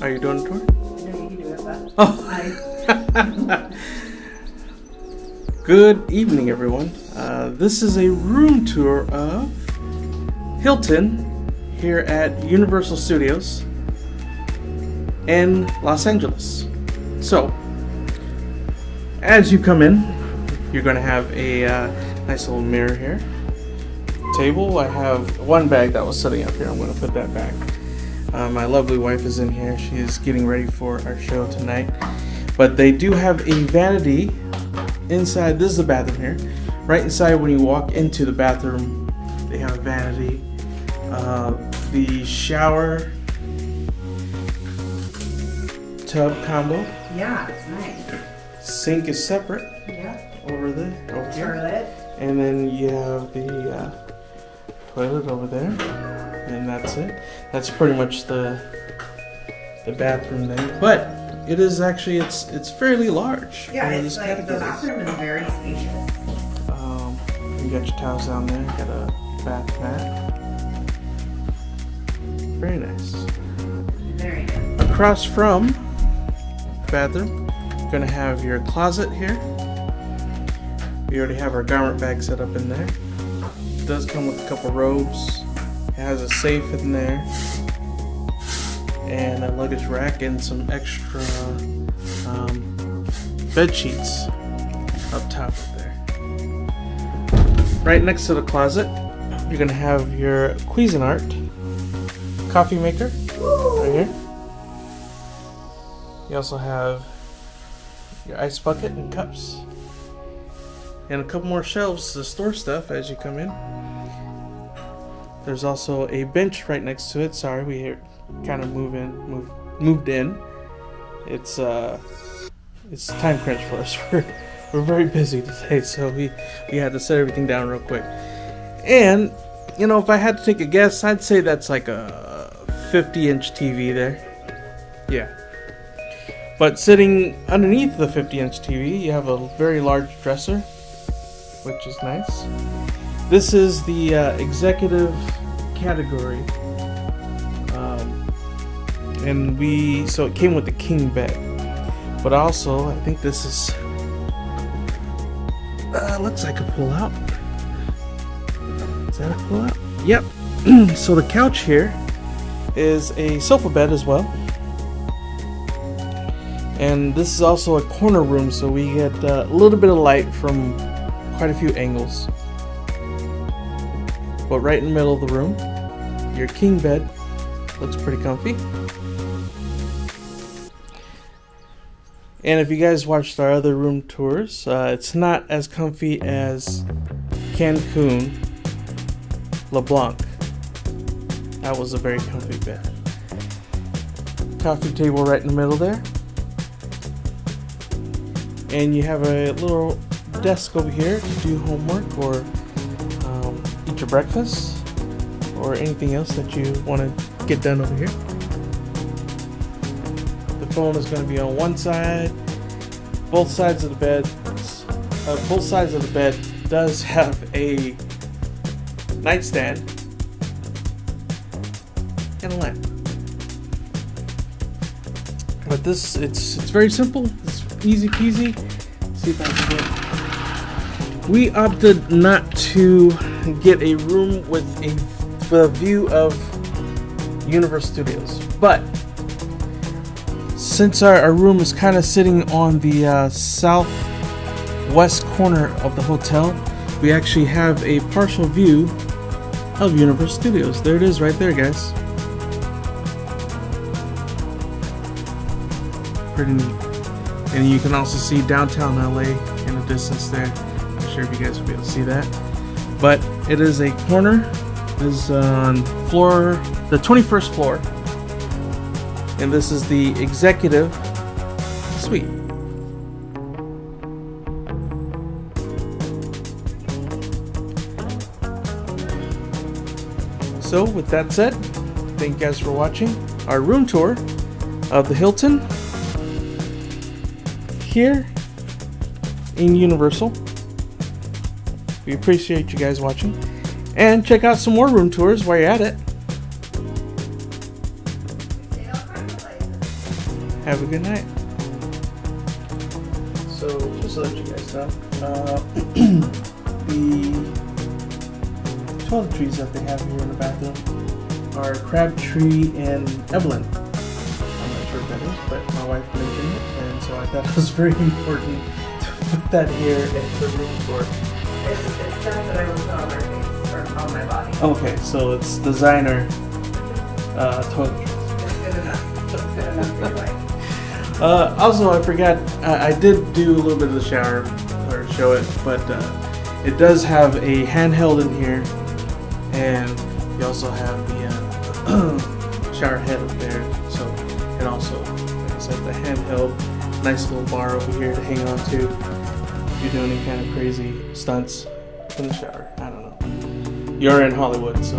Are you doing a tour? No, you can do it, but Oh. Good evening, everyone. This is a room tour of Hilton here at Universal Studios in Los Angeles. So, as you come in, you're going to have a nice little mirror here. Table. I have one bag that was sitting up here. I'm going to put that back. My lovely wife is in here. She is getting ready for our show tonight. But they do have a vanity inside. This is the bathroom here. Right inside, when you walk into the bathroom, they have a vanity. The shower tub combo. yeah, it's nice. Sink is separate. Yeah. Over there. Over here. Toilet. And then you have the toilet over there, and that's it. That's pretty much the bathroom there. But it is actually it's fairly large. Yeah, for it's this like the category. bathroom is very spacious. You got your towels down there. You got a bath mat. Very nice. Very good. Across from the bathroom, you're gonna have your closet here. We already have our garment bag set up in there. It does come with a couple robes. It has a safe in there, and a luggage rack, and some extra bed sheets up top of there. Right next to the closet, you're gonna have your Cuisinart coffee maker right here. You also have your ice bucket and cups. And a couple more shelves to store stuff as you come in. There's also a bench right next to it. Sorry, we kind of moved in. It's time crunch for us. We're very busy today, so we had to set everything down real quick. And you know, if I had to take a guess, I'd say that's like a 50-inch TV there. Yeah. But sitting underneath the 50-inch TV, you have a very large dresser, which is nice. This is the executive category, and so it came with the king bed, but also I think this is looks like a pull out. Is that a pull out? Yep. So the couch here is a sofa bed as well, and this is also a corner room, so we get a little bit of light from quite a few angles. But right in the middle of the room, your king bed looks pretty comfy. And if you guys watched our other room tours, it's not as comfy as Cancun LeBlanc. That was a very comfy bed. Coffee table right in the middle there. And you have a little desk over here to do homework or eat your breakfast or anything else that you want to get done over here. The phone is going to be on one side. Both sides of the bed does have a nightstand and a lamp. But this it's very simple. It's easy peasy. Let's see if I can get. We opted not to get a room with a view of Universal Studios, but since our room is kind of sitting on the southwest corner of the hotel, we actually have a partial view of Universal Studios. There it is right there, guys. Pretty neat. And you can also see downtown LA in the distance there. Not sure if you guys will be able to see that, but it is a corner. It is on the 21st floor, and this is the executive suite. So with that said, thank you guys for watching our room tour of the Hilton here in Universal. We appreciate you guys watching, and check out some more room tours while you're at it. Have a good night. So, just to let you guys know, the toiletries that they have here in the bathroom are Crabtree and Evelyn. I'm not sure what that is, but my wife mentioned it, and so I thought it was very important to put that here in the room for. It's stuff that I would put on my face or on my body. Okay, so it's designer toiletries. It's good enough. It's good enough for your wife. Also, I forgot, I did do a little bit of the shower, or show it, but it does have a handheld in here, and you also have the shower head up there, so, and also, like I said, the handheld, nice little bar over here to hang on to if you're doing any kind of crazy stunts in the shower. I don't know. You're in Hollywood, so